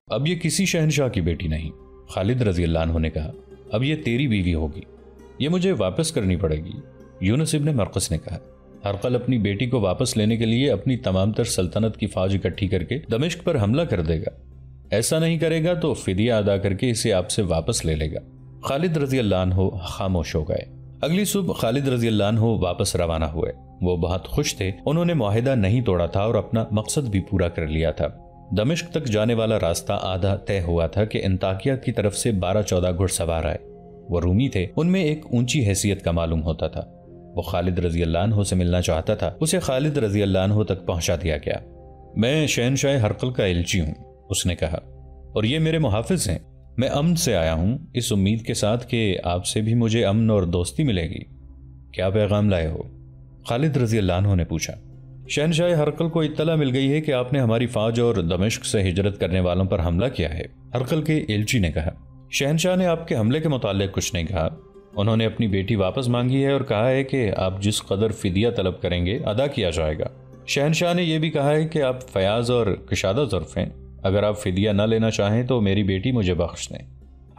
اب یہ کسی شہنشاہ کی بیٹی نہیں۔ خالد رضی اللہ عنہ نے کہا، اب یہ تیری بیوی ہوگی، یہ مجھے واپس کرنی پڑے گی۔ یونس ابن مرقس نے کہا، ہرقل اپنی بیٹی کو واپس لینے کے لیے اپنی تمام تر سلطنت کی فوج اکٹھی کر کے دمشق پر حملہ کر دے گا، ایسا نہیں کرے گا تو فدیہ ادا کر کے اسے آپ سے واپس لے لے گا۔ خالد رضی اللہ عنہ خاموش ہو گئے۔ اگلی صبح خالد رضی اللہ عنہ واپس روانہ ہوئے۔ وہ بہت خوش تھے، انہوں نے معاہدہ نہیں توڑا تھا اور اپنا مقصد بھی پورا کر لیا تھا۔ دمشق تک جانے والا راستہ آدھا طے ہوا تھا کہ انطاکیہ کی طرف سے 12-14 گھڑ سوار آئے۔ وہ رومی تھے، ان میں ایک اونچی حیثیت کا معلوم ہوتا تھا۔ وہ خالد رضی اللہ عنہ سے ملنا چاہتا تھا، اسے خالد رضی اللہ عنہ تک پہنچا دیا گیا۔ میں شہنشاہ ہرقل کا ایلچی ہوں، اس نے کہا، اور یہ میرے محافظ ہیں۔ میں امن سے آیا ہوں، اس امید کے ساتھ کہ آپ سے بھی مجھے امن اور دوستی ملے گی۔ کیا پیغام لائے ہو؟ خالد رضی اللہ عنہ نے پوچھا۔ شہنشاہ ہرقل کو اطلاع مل گئی ہے کہ آپ نے ہماری فوج اور دمشق سے ہجرت کرنے والوں پر حملہ کیا ہے، ہرقل کے ایلچی نے کہا۔ شہنشاہ نے آپ کے حملے کے متعلق کچھ نہیں کہا، انہوں نے اپنی بیٹی واپس مانگی ہے اور کہا ہے کہ آپ جس قدر فدیہ طلب کریں گے ادا کیا جائے گا۔ شہنشاہ نے یہ بھی کہا ہے کہ آپ فیاض اور کشادہ ظرف ہیں، اگر آپ فدیہ نہ لینا چاہیں تو میری بیٹی مجھے بخش دیں۔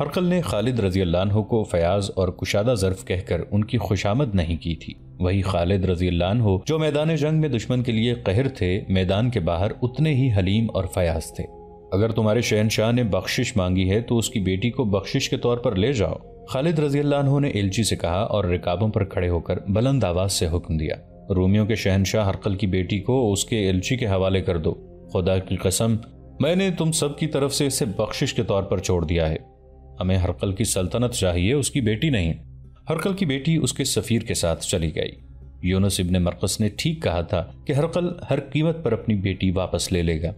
ہرقل نے خالد رضی اللہ عنہ کو فیاض اور کشادہ ظرف کہہ کر ان کی خوشامد نہیں کی تھی۔ وہی خالد رضی اللہ عنہ جو میدان جنگ میں دشمن کے لیے قہر تھے، میدان کے باہر اتنے ہی حلیم اور فیاض تھے۔ اگر تمہارے شہنشاہ نے بخشش مانگی ہے تو اس کی بیٹی کو بخشش کے طور پر لے جاؤ، خالد رضی اللہ عنہ نے ایلچی سے کہا اور رکابوں پر کھڑے ہو کر بلند آواز سے حکم دیا، رومیوں کے شہنشاہ ہرقل کی بیٹی کو اس کے ایلچی کے حوالے کر دو۔ خدا کی قسم، میں نے تم سب کی طرف سے اسے بخشش کے طور پر چھوڑ دیا ہے۔ ہمیں ہرقل کی سلطنت چاہیے، اس کی بیٹی نہیں۔ ہرقل کی بیٹی اس کے سفیر کے ساتھ چلی گئی۔ یونس ابن مرقس نے ٹھیک کہا تھا کہ ہرقل ہر قیمت پر اپنی بیٹی واپس لے لے گا۔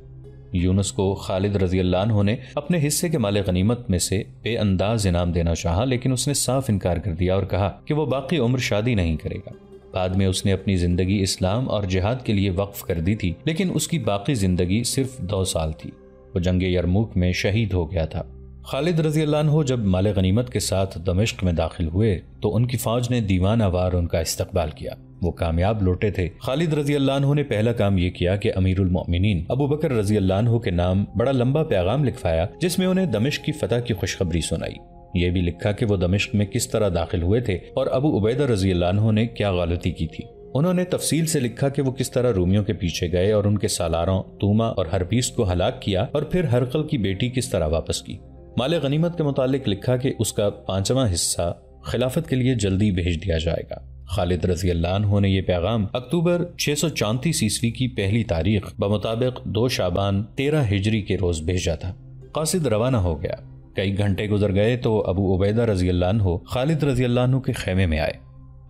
یونس کو خالد رضی اللہ عنہ نے اپنے حصے کے مال غنیمت میں سے بے انداز انعام دینا چاہا، لیکن اس نے صاف انکار کر دیا اور کہا کہ وہ باقی عمر شادی نہیں کرے گا۔ بعد میں اس نے اپنی زندگی اسلام اور جہاد کے لیے وقف کر دی تھی، لیکن اس کی باقی زندگی صرف 2 سال تھی۔ وہ جنگ یرموک میں شہید ہو گیا تھا۔ خالد رضی اللہ عنہ جب مال غنیمت کے ساتھ دمشق میں داخل ہوئے تو ان کی فوج نے دیوانہ وار ان کا استقبال کیا۔ وہ کامیاب لوٹے تھے۔ خالد رضی اللہ عنہ نے پہلا کام یہ کیا کہ امیر المؤمنین ابو بکر رضی اللہ عنہ کے نام بڑا لمبا پیغام لکھوایا، جس میں انہیں دمشق کی فتح کی خوشخبری سنائی۔ یہ بھی لکھا کہ وہ دمشق میں کس طرح داخل ہوئے تھے اور ابو عبیدہ رضی اللہ عنہ نے کیا غلطی کی تھی۔ انہوں نے تفصیل سے لکھا کہ وہ کس طرح رومیوں کے پیچھے گئے اور ان کے سالاروں توما اور ہرپیس کو ہلاک کیا، اور پھر ہرقل کی بیٹی کس طرح واپس کی۔ مال غنیمت کے متعلق لکھا کہ اس کا 5واں حصہ خلافت کے لیے جلدی بھیج دیا جائے گا۔ خالد رضی اللہ عنہ نے یہ پیغام اکتوبر 634 عیسوی کی پہلی تاریخ بمطابق 2 شعبان 13 ہجری کے روز بھیجا تھا۔ قاصد روانہ ہو گیا۔ کئی گھنٹے گزر گئے تو ابو عبیدہ رضی اللہ عنہ خالد رضی اللہ عنہ کے خیمے میں آئے۔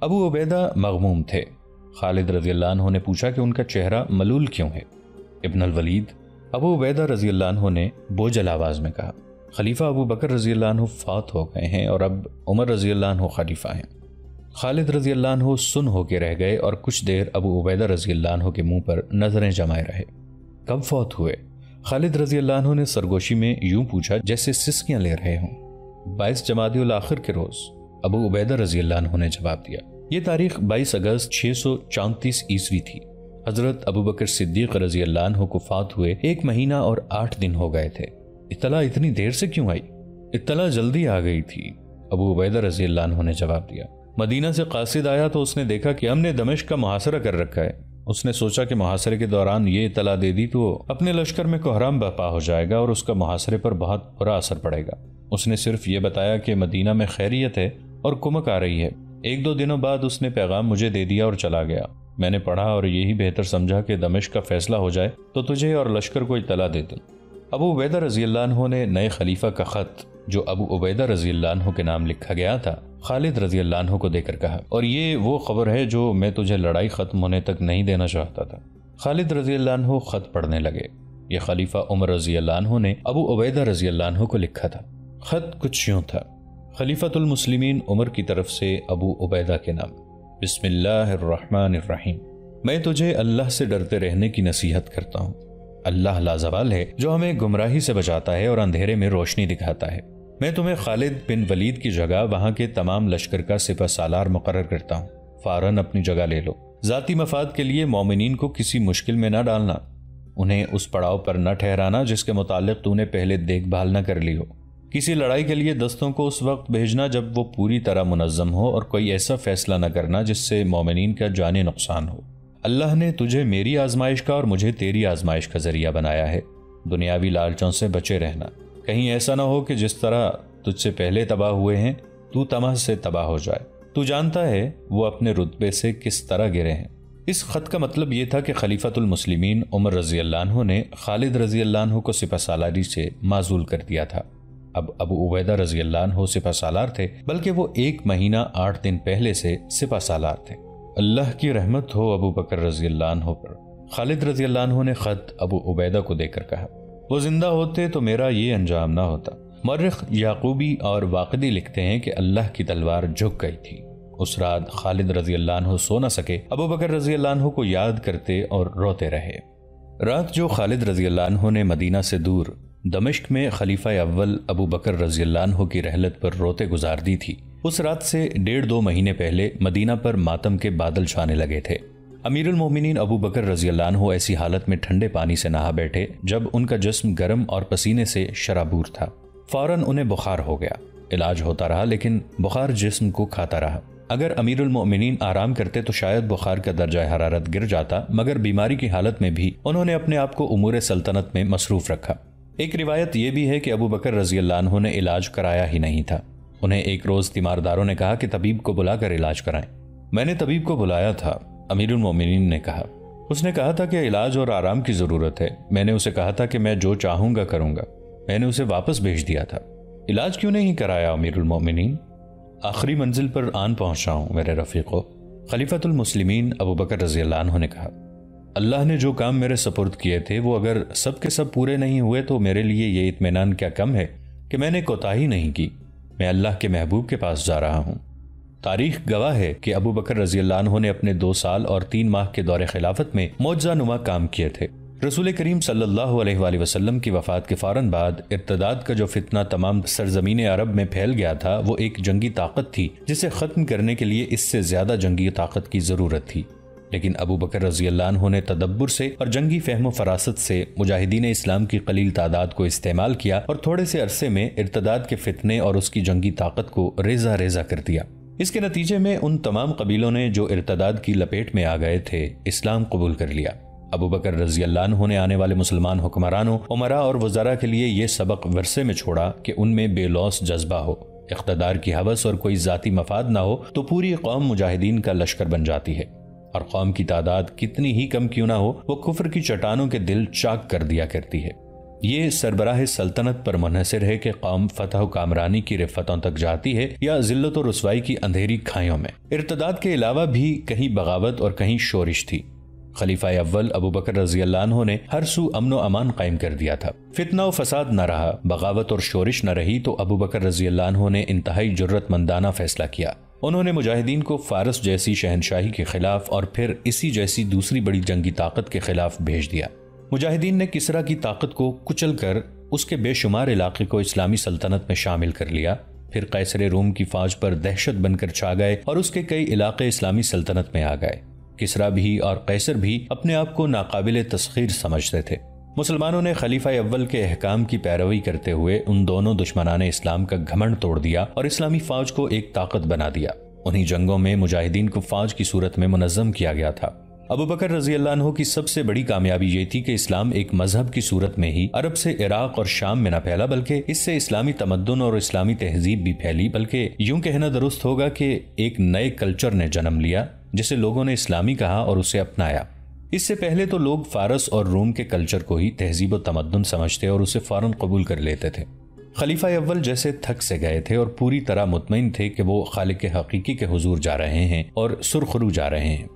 ابو عبیدہ مغموم تھے۔ خالد رضی اللہ عنہ نے پوچھا کہ ان کا چہرہ ملول کیوں ہے؟ ابن الولید، ابو عبیدہ رضی اللہ عنہ نے بوجھل آواز میں کہا، خلیفہ ابو بکر رضی اللہ عنہ فوت ہو گئے ہیں اور اب عمر رضی اللہ عنہ خلیفہ ہیں۔ خالد رضی اللہ عنہ سن ہو کے رہ گئے اور کچھ دیر ابو عبیدہ رضی اللہ عنہ کے منہ پر نظریں جمائے رہے۔ کب فوت ہوئے؟ خالد رضی اللہ عنہ نے سرگوشی میں یوں پوچھا جیسے سسکیاں لے رہے ہوں۔ 22 جمادی الاخر کے روز، ابو عبیدہ رضی اللہ عنہ نے جواب دیا۔ یہ تاریخ 22 اگست 634 عیسوی تھی۔ حضرت ابو بکر صدیق رضی اللہ عنہ کو فوت ہوئے 1 مہینہ اور 8 دن ہو گئے تھے۔ اطلاع اتنی دیر سے کیوں آئی؟ اطلاع جلدی آ گئی تھی، ابو عبیدہ رضی اللہ عنہ نے جواب دیا۔ مدینہ سے قاصد آیا تو اس نے دیکھا کہ ہم نے دمشق کا محاصرہ کر رکھا ہے۔ اس نے سوچا کہ محاصرے کے دوران یہ اطلاع دے دی تو اپنے لشکر میں کوحرام برپا ہو جائے گا اور اس کا محاصرے پر بہت برا اثر پڑے گا۔ اس نے صرف یہ بتایا کہ مدینہ میں خیریت ہے اور کمک آ رہی ہے۔ 1-2 دنوں بعد اس نے پیغام مجھے دے دیا اور چلا گیا۔ میں نے پڑھا اور یہی بہتر سمجھا کہ دمشق کا فیصلہ ہو جائے تو تجھے اور لشکر کو اطلاع دے دوں۔ ابو عبیدہ رضی اللہ عنہ نے نئے خلیفہ کا خط جو ابو عبیدہ رضی اللہ عنہ کے نام لکھا گیا تھا خالد رضی اللہ عنہ کو دے کر کہا، اور یہ وہ خبر ہے جو میں تجھے لڑائی ختم ہونے تک نہیں دینا چاہتا تھا۔ خالد رضی اللہ عنہ خط پڑھنے لگے۔ یہ خلیفہ عمر رضی اللہ عنہ نے ابو عبیدہ رضی اللہ عنہ کو لکھا تھا۔ خط کچھ یوں تھا، خلیفۃ المسلمین عمر کی طرف سے ابو عبیدہ کے نام، بسم اللہ الرحمن الرحیم، میں تجھے اللہ سے ڈرتے رہنے کی نصیحت کرتا ہوں۔ اللہ لازوال ہے جو ہمیں گمراہی سے بچاتا ہے اور اندھیرے میں روشنی دکھاتا ہے۔ میں تمہیں خالد بن ولید کی جگہ وہاں کے تمام لشکر کا سپہ سالار مقرر کرتا ہوں۔ فوراً اپنی جگہ لے لو۔ ذاتی مفاد کے لیے مومنین کو کسی مشکل میں نہ ڈالنا۔ انہیں اس پڑاؤ پر نہ ٹھہرانا جس کے متعلق تو نے پہلے دیکھ بھال نہ کر لی ہو۔ کسی لڑائی کے لیے دستوں کو اس وقت بھیجنا جب وہ پوری طرح منظم ہو، اور کوئی ایسا فیصلہ نہ کرنا جس سے مومنین کا جانی نقصان ہو۔ اللہ نے تجھے میری آزمائش کا اور مجھے تیری آزمائش کا ذریعہ بنایا ہے۔ دنیاوی لالچوں سے بچے رہنا، کہیں ایسا نہ ہو کہ جس طرح تجھ سے پہلے تباہ ہوئے ہیں تو طمع سے تباہ ہو جائے۔ تو جانتا ہے وہ اپنے رتبے سے کس طرح گرے ہیں۔ اس خط کا مطلب یہ تھا کہ خلیفۃ المسلمین عمر رضی اللہ عنہ نے خالد رضی اللہ عنہ کو سپہ سالاری سے معزول کر دیا تھا۔ اب ابو عبیدہ رضی اللہ عنہ سپہ سالار تھے، بلکہ وہ 1 مہینہ 8 دن پہلے سے سپہ سالار تھے۔ اللہ کی رحمت ہو ابو بکر رضی اللہ عنہ پر۔ خالد رضی اللہ عنہ نے خط ابو عبیدہ کو دے کر کہا، وہ زندہ ہوتے تو میرا یہ انجام نہ ہوتا۔ مورخ یعقوبی اور واقدی لکھتے ہیں کہ اللہ کی تلوار جھک گئی تھی۔ اس رات خالد رضی اللہ عنہ سو نہ سکے، ابو بکر رضی اللہ عنہ کو یاد کرتے اور روتے رہے۔ رات جو خالد رضی اللہ عنہ نے مدینہ سے دور دمشق میں خلیفہ اول ابو بکر رضی اللہ عنہ کی رحلت پر روتے گزار دی تھی، اس رات سے 1.5-2 مہینے پہلے مدینہ پر ماتم کے بادل چھانے لگے تھے۔ امیر المومنین ابو بکر رضی اللہ عنہ ایسی حالت میں ٹھنڈے پانی سے نہا بیٹھے جب ان کا جسم گرم اور پسینے سے شرابور تھا۔ فوراً انہیں بخار ہو گیا۔ علاج ہوتا رہا لیکن بخار جسم کو کھاتا رہا۔ اگر امیر المؤمنین آرام کرتے تو شاید بخار کا درجہ حرارت گر جاتا، مگر بیماری کی حالت میں بھی انہوں نے اپنے آپ کو امور سلطنت میں مصروف رکھا۔ ایک روایت یہ بھی ہے کہ ابو بکر رضی اللہ عنہ نے علاج کرایا ہی نہیں تھا۔ انہیں ایک روز تیمارداروں نے کہا کہ طبیب کو بلا کر علاج کرائیں۔ میں نے طبیب کو بلایا تھا، امیر المؤمنین نے کہا۔ اس نے کہا تھا کہ علاج اور آرام کی ضرورت ہے۔ میں نے اسے کہا تھا کہ میں جو چاہوں گا کروں گا۔ میں نے اسے واپس بھیج دیا تھا۔ علاج کیوں نہیں کرایا امیر المؤمنین؟ آخری منزل پر آن پہنچا ہوں میرے رفیقو، خلیفۃ المسلمین ابو بکر رضی اللہ عنہ نے کہا۔ اللہ نے جو کام میرے سپرد کیے تھے وہ اگر سب کے سب پورے نہیں ہوئے تو میرے لیے یہ اطمینان کیا کم ہے کہ میں نے کوتاہی نہیں کی۔ میں اللہ کے محبوب کے پاس جا رہا ہوں۔ تاریخ گواہ ہے کہ ابو بکر رضی اللہ عنہ نے اپنے 2 سال اور 3 ماہ کے دور خلافت میں معجزہ نما کام کیے تھے۔ رسول کریم صلی اللہ علیہ وآلہ وسلم کی وفات کے فوراً بعد ارتداد کا جو فتنہ تمام سرزمین عرب میں پھیل گیا تھا وہ ایک جنگی طاقت تھی جسے ختم کرنے کے لیے اس سے زیادہ جنگی طاقت کی ضرورت تھی۔ لیکن ابو بکر رضی اللہ عنہ نے تدبر سے اور جنگی فہم و فراست سے مجاہدین اسلام کی قلیل تعداد کو استعمال کیا اور تھوڑے سے عرصے میں ارتداد کے فتنے اور اس کی جنگی طاقت کو ریزہ ریزہ کر دیا۔ اس کے نتیجے میں ان تمام قبیلوں نے جو ارتداد کی لپیٹ میں آ گئے تھے اسلام قبول کر لیا۔ ابو بکر رضی اللہ عنہ نے آنے والے مسلمان حکمرانوں، عمراء اور وزراء کے لیے یہ سبق ورثے میں چھوڑا کہ ان میں بے لوث جذبہ ہو، اقتدار کی ہوس اور کوئی ذاتی مفاد نہ ہو تو پوری قوم مجاہدین کا لشکر بن جاتی ہے، اور قوم کی تعداد کتنی ہی کم کیوں نہ ہو وہ کفر کی چٹانوں کے دل چاک کر دیا کرتی ہے۔ یہ سربراہ سلطنت پر منحصر ہے کہ قوم فتح و کامرانی کی رفتوں تک جاتی ہے یا ذلت و رسوائی کی اندھیری کھائیوں میں۔ ارتداد کے علاوہ بھی کہیں بغاوت اور کہیں شورش تھی۔ خلیفہ اول ابو بکر رضی اللہ عنہ نے ہر سو امن و امان قائم کر دیا تھا۔ فتنہ و فساد نہ رہا، بغاوت اور شورش نہ رہی تو ابو بکر رضی اللہ عنہ نے انتہائی جرت مندانہ فیصلہ کیا۔ انہوں نے مجاہدین کو فارس جیسی شہنشاہی کے خلاف اور پھر اسی جیسی دوسری بڑی جنگی طاقت کے خلاف بھیج دیا۔ مجاہدین نے کسرا کی طاقت کو کچل کر اس کے بے شمار علاقے کو اسلامی سلطنت میں شامل کر لیا، پھر قیصر روم کی فوج پر دہشت بن کر چھا گئے اور اس کے کئی علاقے اسلامی سلطنت میں آ گئے۔ کسرا بھی اور قیصر بھی اپنے آپ کو ناقابل تسخیر سمجھتے تھے۔ مسلمانوں نے خلیفہ اول کے احکام کی پیروی کرتے ہوئے ان دونوں دشمنان اسلام کا گھمنڈ توڑ دیا اور اسلامی فوج کو ایک طاقت بنا دیا۔ انہی جنگوں میں مجاہدین کو فوج کی صورت میں منظم کیا گیا تھا۔ ابو بکر رضی اللہ عنہ کی سب سے بڑی کامیابی یہ تھی کہ اسلام ایک مذہب کی صورت میں ہی عرب سے عراق اور شام میں نہ پھیلا، بلکہ اس سے اسلامی تمدن اور اسلامی تہذیب بھی پھیلی، بلکہ یوں کہنا درست ہوگا کہ ایک نئے کلچر نے جنم لیا جسے لوگوں نے اسلامی کہا اور اسے اپنایا۔ اس سے پہلے تو لوگ فارس اور روم کے کلچر کو ہی تہذیب و تمدن سمجھتے اور اسے فوراً قبول کر لیتے تھے۔ خلیفہ اول جیسے تھک سے گئے تھے اور پوری طرح مطمئن تھے کہ وہ خالق حقیقی کے حضور جا رہے ہیں اور سرخرو جا رہے ہیں۔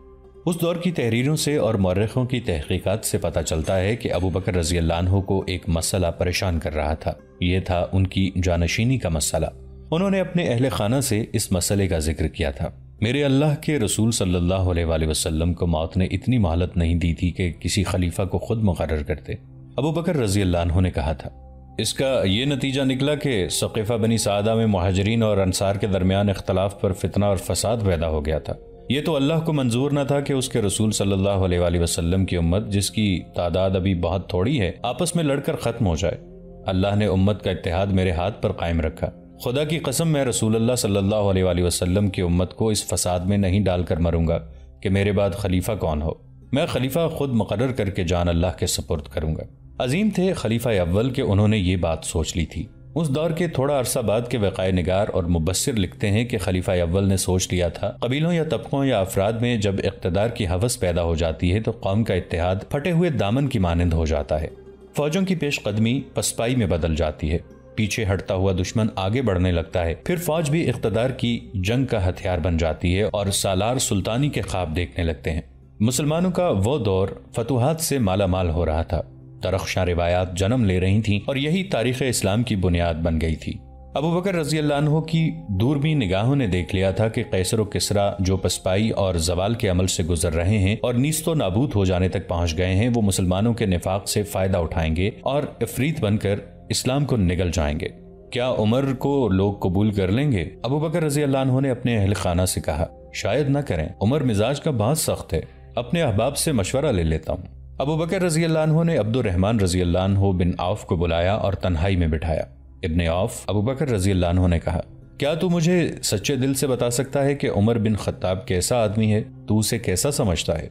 اس دور کی تحریروں سے اور مورخوں کی تحقیقات سے پتہ چلتا ہے کہ ابو بکر رضی اللہ عنہ کو ایک مسئلہ پریشان کر رہا تھا۔ یہ تھا ان کی جانشینی کا مسئلہ۔ انہوں نے اپنے اہل خانہ سے اس مسئلے کا ذکر کیا تھا۔ میرے اللہ کے رسول صلی اللہ علیہ وآلہ وسلم کو موت نے اتنی مہلت نہیں دی تھی کہ کسی خلیفہ کو خود مقرر کرتے۔ ابو بکر رضی اللہ عنہ نے کہا تھا، اس کا یہ نتیجہ نکلا کہ ثقیفہ بنی سعدہ میں مہاجرین اور انصار کے درمیان اختلاف پر فتنہ اور فساد پیدا ہو گیا تھا۔ یہ تو اللہ کو منظور نہ تھا کہ اس کے رسول صلی اللہ علیہ وآلہ وسلم کی امت، جس کی تعداد ابھی بہت تھوڑی ہے، آپس میں لڑ کر ختم ہو جائے۔ اللہ نے امت کا اتحاد میرے ہاتھ پر قائم رکھا۔ خدا کی قسم میں رسول اللہ صلی اللہ علیہ وآلہ وسلم کی امت کو اس فساد میں نہیں ڈال کر مروں گا کہ میرے بعد خلیفہ کون ہو۔ میں خلیفہ خود مقرر کر کے جان اللہ کے سپرد کروں گا۔ عظیم تھے خلیفہ اول کہ انہوں نے یہ بات سوچ لی تھی۔ اس دور کے تھوڑا عرصہ بعد کے وقائع نگار اور مبصر لکھتے ہیں کہ خلیفہ اول نے سوچ لیا تھا، قبیلوں یا طبقوں یا افراد میں جب اقتدار کی ہوس پیدا ہو جاتی ہے تو قوم کا اتحاد پھٹے ہوئے دامن کی مانند ہو جاتا ہے۔ فوجوں کی پیش قدمی پسپائی میں بدل جاتی ہے، پیچھے ہٹتا ہوا دشمن آگے بڑھنے لگتا ہے، پھر فوج بھی اقتدار کی جنگ کا ہتھیار بن جاتی ہے اور سالار سلطانی کے خواب دیکھنے لگتے ہیں۔ مسلمانوں کا وہ دور فتوحات سے مالا مال ہو رہا تھا، درخشاں روایات جنم لے رہی تھیں اور یہی تاریخ اسلام کی بنیاد بن گئی تھی۔ ابو بکر رضی اللہ عنہ کی دوربین نگاہوں نے دیکھ لیا تھا کہ قیصر و کسریٰ جو پسپائی اور زوال کے عمل سے گزر رہے ہیں اور نیست و نابود ہو جانے تک پہنچ گئے ہیں، وہ مسلمانوں کے نفاق سے فائدہ اٹھائیں گے اور افریت بن کر اسلام کو نگل جائیں گے۔ کیا عمر کو لوگ قبول کر لیں گے؟ ابو بکر رضی اللہ عنہ نے اپنے اہل خانہ سے کہا، شاید نہ کریں، عمر مزاج کا بہت سخت ہے، اپنے احباب سے مشورہ لے لیتا ہوں۔ ابو بکر رضی اللہ عنہ نے عبد الرحمن رضی اللہ عنہ بن عوف کو بلایا اور تنہائی میں بٹھایا۔ ابن عوف ابو بکر رضی اللہ عنہ نے کہا، کیا تو مجھے سچے دل سے بتا سکتا ہے کہ عمر بن خطاب کیسا آدمی ہے؟ تو اسے کیسا سمجھتا ہے؟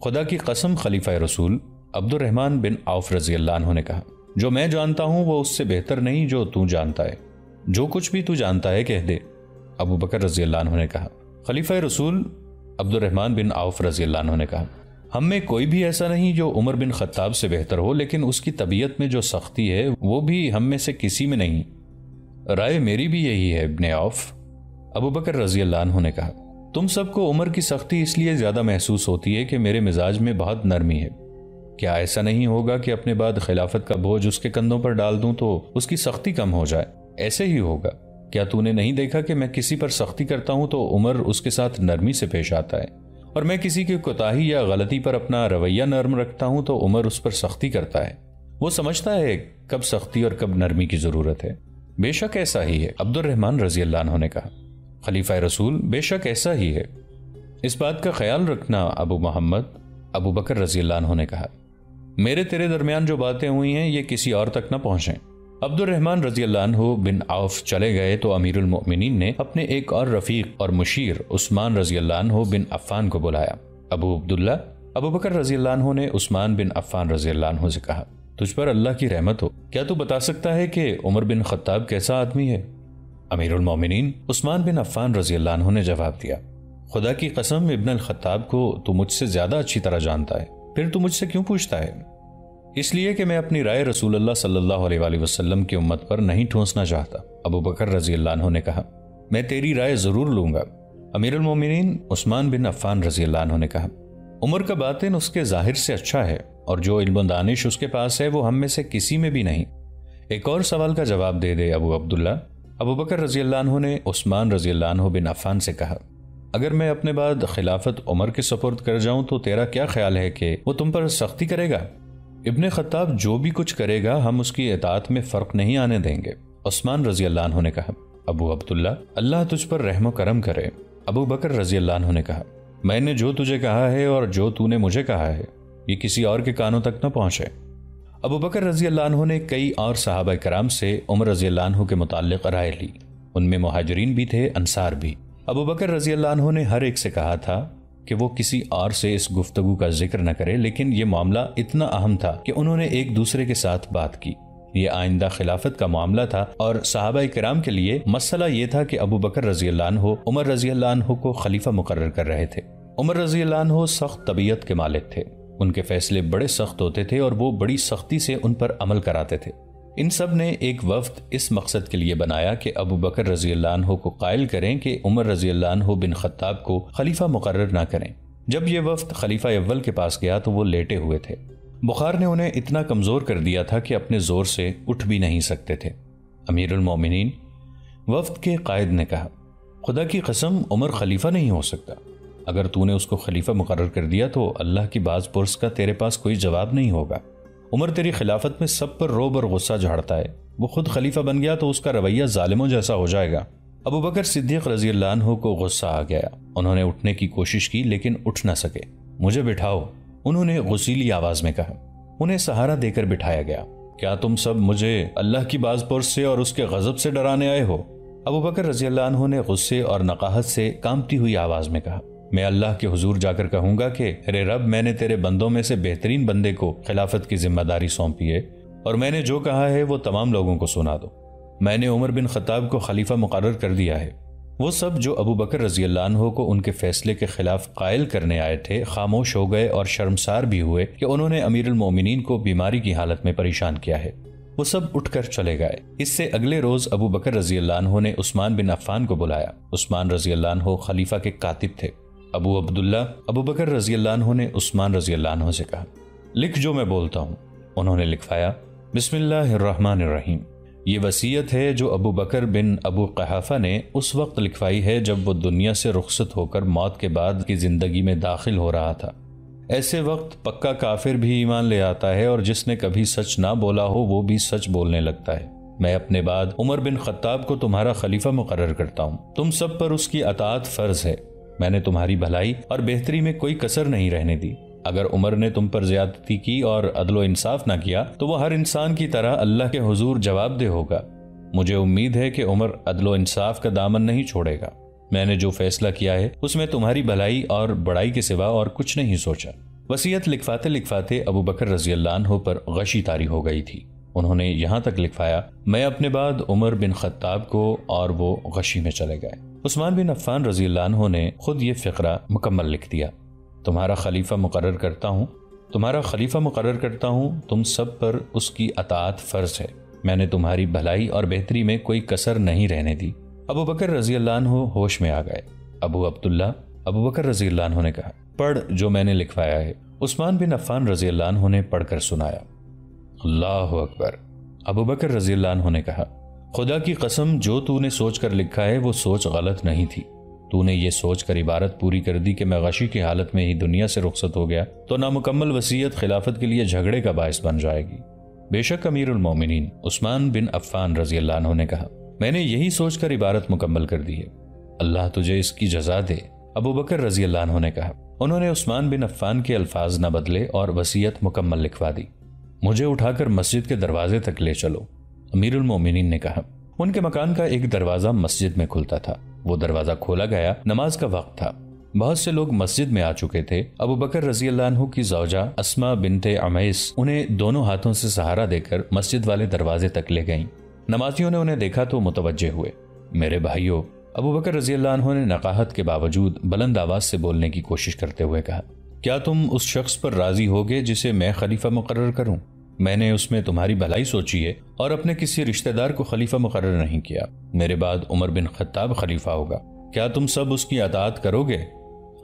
خدا کی قسم خلیفہ رسول عبد الرحمن بن عوف رضی اللہ عنہ نے کہا، جو میں جانتا ہوں وہ اس سے بہتر نہیں جو تو جانتا ہے، جو کچھ بھی تو جانتا ہے کہہ دے۔ ابو بکر رضی اللہ عنہ نے کہا۔ خلیفہ رسول عبد الرحمن بن عوف رضی اللہ عنہ نے کہا، ہم میں کوئی بھی ایسا نہیں جو عمر بن خطاب سے بہتر ہو، لیکن اس کی طبیعت میں جو سختی ہے وہ بھی ہم میں سے کسی میں نہیں۔ رائے میری بھی یہی ہے ابن عوف۔ ابو بکر رضی اللہ عنہ نے کہا، تم سب کو عمر کی سختی اس لیے زیادہ محسوس ہوتی ہے کہ میرے مزاج میں بہت نرمی ہے۔ کیا ایسا نہیں ہوگا کہ اپنے بعد خلافت کا بوجھ اس کے کندھوں پر ڈال دوں تو اس کی سختی کم ہو جائے؟ ایسے ہی ہوگا۔ کیا تو نے نہیں دیکھا کہ میں کسی پر سختی کرتا ہوں تو عمر اس کے ساتھ نرمی سے پیش آتا ہے، اور میں کسی کی کوتاہی یا غلطی پر اپنا رویہ نرم رکھتا ہوں تو عمر اس پر سختی کرتا ہے۔ وہ سمجھتا ہے کب سختی اور کب نرمی کی ضرورت ہے۔ بے شک ایسا ہی ہے، عبد الرحمن رضی اللہ عنہ نے کہا۔ خلیفہ رسول، بے شک ایسا ہی ہے، اس بات کا خیال رکھنا ابو محمد۔ ابو بکر رضی اللہ عنہ نے کہا، میرے تیرے درمیان جو باتیں ہوئی ہیں یہ کسی اور تک نہ پہنچیں۔ عبد الرحمن رضی اللہ عنہ بن عوف چلے گئے تو امیر المؤمنین نے اپنے ایک اور رفیق اور مشیر عثمان رضی اللہ عنہ بن عفان کو بلایا۔ ابو عبداللہ، ابو بکر رضی اللہ عنہ نے عثمان بن عفان رضی اللہ عنہ سے کہا، تجھ پر اللہ کی رحمت ہو، کیا تو بتا سکتا ہے کہ عمر بن خطاب کیسا آدمی ہے؟ امیر المؤمنین عثمان بن عفان رضی اللہ عنہ نے جواب دیا، خدا کی قسم ابن الخطاب کو تو مجھ سے زیادہ اچھی طرح جانتا ہے، پھر تو مجھ سے کیوں پوچھتا ہے؟ اس لیے کہ میں اپنی رائے رسول اللہ صلی اللہ علیہ وآلہ وسلم کی امت پر نہیں ٹھونسنا چاہتا۔ ابو بکر رضی اللہ عنہ نے کہا، میں تیری رائے ضرور لوں گا۔ امیر المومنین عثمان بن عفان رضی اللہ عنہ نے کہا، عمر کا باطن اس کے ظاہر سے اچھا ہے اور جو علم و دانش اس کے پاس ہے وہ ہم میں سے کسی میں بھی نہیں۔ ایک اور سوال کا جواب دے دے ابو عبداللہ۔ ابو بکر رضی اللہ عنہ نے عثمان رضی اللہ عنہ بن عفان سے کہا، اگر میں اپنے بعد خلافت عمر کے سپرد کر جاؤں تو تیرا کیا خیال ہے کہ وہ تم پر سختی کرے گا؟ ابن خطاب جو بھی کچھ کرے گا ہم اس کی اطاعت میں فرق نہیں آنے دیں گے۔ عثمان رضی اللہ عنہ نے کہا، ابو عبداللہ اللہ تجھ پر رحم و کرم کرے۔ ابو بکر رضی اللہ عنہ نے کہا، میں نے جو تجھے کہا ہے اور جو تو نے مجھے کہا ہے یہ کسی اور کے کانوں تک نہ پہنچے۔ ابو بکر رضی اللہ عنہ نے کئی اور صحابہ کرام سے عمر رضی اللہ عنہ کے متعلق رائے لی، ان میں مہاجرین بھی تھے، انصار بھی۔ ابو بکر رضی اللہ عنہ نے ہر ایک سے کہا تھا کہ وہ کسی اور سے اس گفتگو کا ذکر نہ کرے، لیکن یہ معاملہ اتنا اہم تھا کہ انہوں نے ایک دوسرے کے ساتھ بات کی۔ یہ آئندہ خلافت کا معاملہ تھا اور صحابہ کرام کے لیے مسئلہ یہ تھا کہ ابو بکر رضی اللہ عنہ عمر رضی اللہ عنہ کو خلیفہ مقرر کر رہے تھے۔ عمر رضی اللہ عنہ سخت طبیعت کے مالک تھے، ان کے فیصلے بڑے سخت ہوتے تھے اور وہ بڑی سختی سے ان پر عمل کراتے تھے۔ ان سب نے ایک وفد اس مقصد کے لیے بنایا کہ ابو بکر رضی اللہ عنہ کو قائل کریں کہ عمر رضی اللہ عنہ بن خطاب کو خلیفہ مقرر نہ کریں۔ جب یہ وفد خلیفہ اول کے پاس گیا تو وہ لیٹے ہوئے تھے، بخار نے انہیں اتنا کمزور کر دیا تھا کہ اپنے زور سے اٹھ بھی نہیں سکتے تھے۔ امیر المومنین وفد کے قائد نے کہا، خدا کی قسم عمر خلیفہ نہیں ہو سکتا، اگر تو نے اس کو خلیفہ مقرر کر دیا تو اللہ کی باز پرس کا تیرے پاس کوئی جواب نہیں ہوگا۔ عمر تیری خلافت میں سب پر روب اور غصہ جھاڑتا ہے، وہ خود خلیفہ بن گیا تو اس کا رویہ ظالموں جیسا ہو جائے گا۔ ابو بکر صدیق رضی اللہ عنہ کو غصہ آ گیا۔ انہوں نے اٹھنے کی کوشش کی لیکن اٹھ نہ سکے۔ مجھے بٹھاؤ، انہوں نے غصیلی آواز میں کہا۔ انہیں سہارا دے کر بٹھایا گیا۔ کیا تم سب مجھے اللہ کی باز پرس سے اور اس کے غضب سے ڈرانے آئے ہو؟ ابو بکر رضی اللہ عنہ نے غصے اور نقاہت سے کانپتی ہوئی آواز میں کہا۔ میں اللہ کے حضور جا کر کہوں گا کہ ارے رب، میں نے تیرے بندوں میں سے بہترین بندے کو خلافت کی ذمہ داری سونپی ہے، اور میں نے جو کہا ہے وہ تمام لوگوں کو سنا دو۔ میں نے عمر بن خطاب کو خلیفہ مقرر کر دیا ہے۔ وہ سب جو ابو بکر رضی اللہ عنہ کو ان کے فیصلے کے خلاف قائل کرنے آئے تھے خاموش ہو گئے اور شرمسار بھی ہوئے کہ انہوں نے امیر المومنین کو بیماری کی حالت میں پریشان کیا ہے۔ وہ سب اٹھ کر چلے گئے۔ اس سے اگلے روز ابو بکر رضی اللہ عنہ نے عثمان بن عفان کو بلایا۔ عثمان رضی اللہ عنہ خلیفہ کے کاتب تھے۔ ابو عبداللہ ابو بکر رضی اللہ عنہ نے عثمان رضی اللہ عنہ سے کہا، لکھ جو میں بولتا ہوں۔ انہوں نے لکھوایا، بسم اللہ الرحمن الرحیم۔ یہ وصیت ہے جو ابو بکر بن ابو قحافہ نے اس وقت لکھوائی ہے جب وہ دنیا سے رخصت ہو کر موت کے بعد کی زندگی میں داخل ہو رہا تھا۔ ایسے وقت پکا کافر بھی ایمان لے آتا ہے، اور جس نے کبھی سچ نہ بولا ہو وہ بھی سچ بولنے لگتا ہے۔ میں اپنے بعد عمر بن خطاب کو تمہارا خلیفہ مقرر کرتا ہوں۔ تم سب پر اس کی اطاعت فرض ہے۔ میں نے تمہاری بھلائی اور بہتری میں کوئی کسر نہیں رہنے دی۔ اگر عمر نے تم پر زیادتی کی اور عدل و انصاف نہ کیا تو وہ ہر انسان کی طرح اللہ کے حضور جواب دہ ہوگا۔ مجھے امید ہے کہ عمر عدل و انصاف کا دامن نہیں چھوڑے گا۔ میں نے جو فیصلہ کیا ہے اس میں تمہاری بھلائی اور بڑائی کے سوا اور کچھ نہیں سوچا۔ وصیت لکھواتے لکھواتے ابو بکر رضی اللہ عنہ پر غشی طاری ہو گئی تھی۔ انہوں نے یہاں تک لکھوایا، میں اپنے بعد عمر بن خطاب کو، اور وہ غشی میں چلے گئے۔ عثمان بن عفان رضی اللہ عنہ نے خود یہ فقرہ مکمل لکھ دیا، تمہارا خلیفہ مقرر کرتا ہوں، تم سب پر اس کی اطاعت فرض ہے۔ میں نے تمہاری بھلائی اور بہتری میں کوئی کسر نہیں رہنے دی۔ ابو بکر رضی اللہ عنہ ہوش میں آ گئے۔ ابو عبداللہ ابو بکر رضی اللہ عنہ نے کہا، پڑھ جو میں نے لکھوایا ہے۔ عثمان بن عفان رضی اللہ عنہ نے پڑھ کر سنایا۔ اللہ اکبر۔ ابو بکر رضی اللہ عنہ نے کہا، خدا کی قسم جو تو نے سوچ کر لکھا ہے وہ سوچ غلط نہیں تھی۔ تو نے یہ سوچ کر عبارت پوری کر دی کہ میں غشی کی حالت میں ہی دنیا سے رخصت ہو گیا تو نامکمل وصیت خلافت کے لیے جھگڑے کا باعث بن جائے گی۔ بے شک امیر المومنین عثمان بن عفان رضی اللہ عنہ نے کہا، میں نے یہی سوچ کر عبارت مکمل کر دی ہے، اللہ تجھے اس کی جزا دے۔ ابو بکر رضی اللہ عنہ نے کہا۔ انہوں نے عثمان بن عفان کے الفاظ نہ بدلے اور وصیت مکمل لکھوا دی۔ مجھے اٹھا کر مسجد کے دروازے تک لے چلو، امیر المومنین نے کہا۔ ان کے مکان کا ایک دروازہ مسجد میں کھلتا تھا۔ وہ دروازہ کھولا گیا، نماز کا وقت تھا۔ بہت سے لوگ مسجد میں آ چکے تھے۔ ابو بکر رضی اللہ عنہ کی زوجہ اسما بنت عمیس انہیں دونوں ہاتھوں سے سہارا دے کر مسجد والے دروازے تک لے گئیں۔ نمازیوں نے انہیں دیکھا تو متوجہ ہوئے۔ میرے بھائیوں، ابو بکر رضی اللہ عنہ نے نقاہت کے باوجود بلند آواز سے بولنے کی کوشش کرتے ہوئے کہا، کیا تم اس شخص پر راضی ہوگے جسے میں خلیفہ مقرر کروں؟ میں نے اس میں تمہاری بھلائی سوچی ہے اور اپنے کسی رشتہ دار کو خلیفہ مقرر نہیں کیا۔ میرے بعد عمر بن خطاب خلیفہ ہوگا۔ کیا تم سب اس کی اطاعت کرو گے؟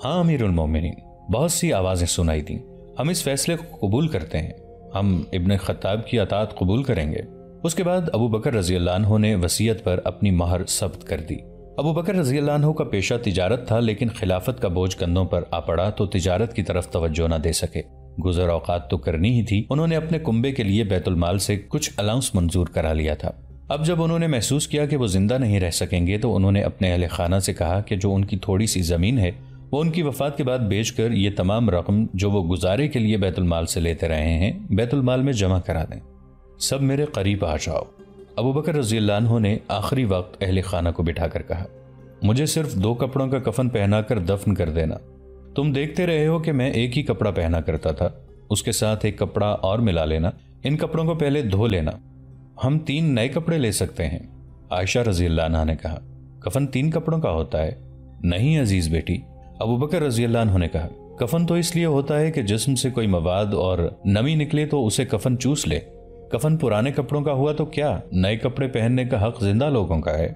ہاں امیر المومنین۔ بہت سی آوازیں سنائی دیں۔ ہم اس فیصلے کو قبول کرتے ہیں، ہم ابن خطاب کی اطاعت قبول کریں گے۔ اس کے بعد ابو بکر رضی اللہ عنہ نے وصیت پر اپنی مہر ثبت کر دی۔ ابو بکر رضی اللہ عنہ کا پیشہ تجارت تھا، لیکن خلافت کا بوجھ کندھوں پر آ پڑا تو تجارت کی طرف توجہ نہ دے سکے۔ گزر اوقات تو کرنی ہی تھی۔ انہوں نے اپنے کنبے کے لیے بیت المال سے کچھ الاؤنس منظور کرا لیا تھا۔ اب جب انہوں نے محسوس کیا کہ وہ زندہ نہیں رہ سکیں گے تو انہوں نے اپنے اہل خانہ سے کہا کہ جو ان کی تھوڑی سی زمین ہے وہ ان کی وفات کے بعد بیچ کر یہ تمام رقم جو وہ گزارے کے لیے بیت المال سے لیتے رہے ہیں بیت المال میں جمع کرا دیں۔ سب میرے قریب آ جاؤ۔ ابو بکر رضی اللہ عنہ نے آخری وقت اہل خانہ کو بٹھا کر کہا، مجھے صرف 2 کپڑوں کا کفن پہنا کر دفن کر دینا۔ تم دیکھتے رہے ہو کہ میں ایک ہی کپڑا پہنا کرتا تھا، اس کے ساتھ ایک کپڑا اور ملا لینا۔ ان کپڑوں کو پہلے دھو لینا۔ ہم 3 نئے کپڑے لے سکتے ہیں۔ عائشہ رضی اللہ عنہ نے کہا، کفن 3 کپڑوں کا ہوتا ہے؟ نہیں عزیز بیٹی۔ ابو بکر رضی اللہ عنہ نے کہا، کفن تو اس لیے ہوتا ہے کہ جسم سے کوئی مواد اور نمی نکلے تو اسے کفن چوس لے۔ کفن پرانے کپڑوں کا ہوا تو کیا، نئے کپڑے پہننے کا حق زندہ لوگوں کا ہے۔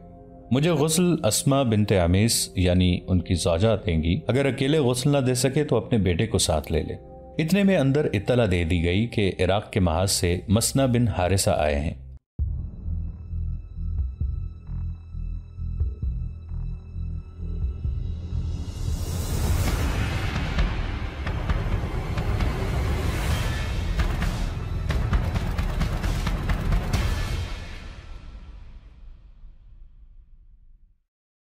مجھے غسل اسما بنت عمیس یعنی ان کی زوجہ دیں گی، اگر اکیلے غسل نہ دے سکے تو اپنے بیٹے کو ساتھ لے لے۔ اتنے میں اندر اطلاع دے دی گئی کہ عراق کے محاذ سے مسنا بن حارثہ آئے ہیں۔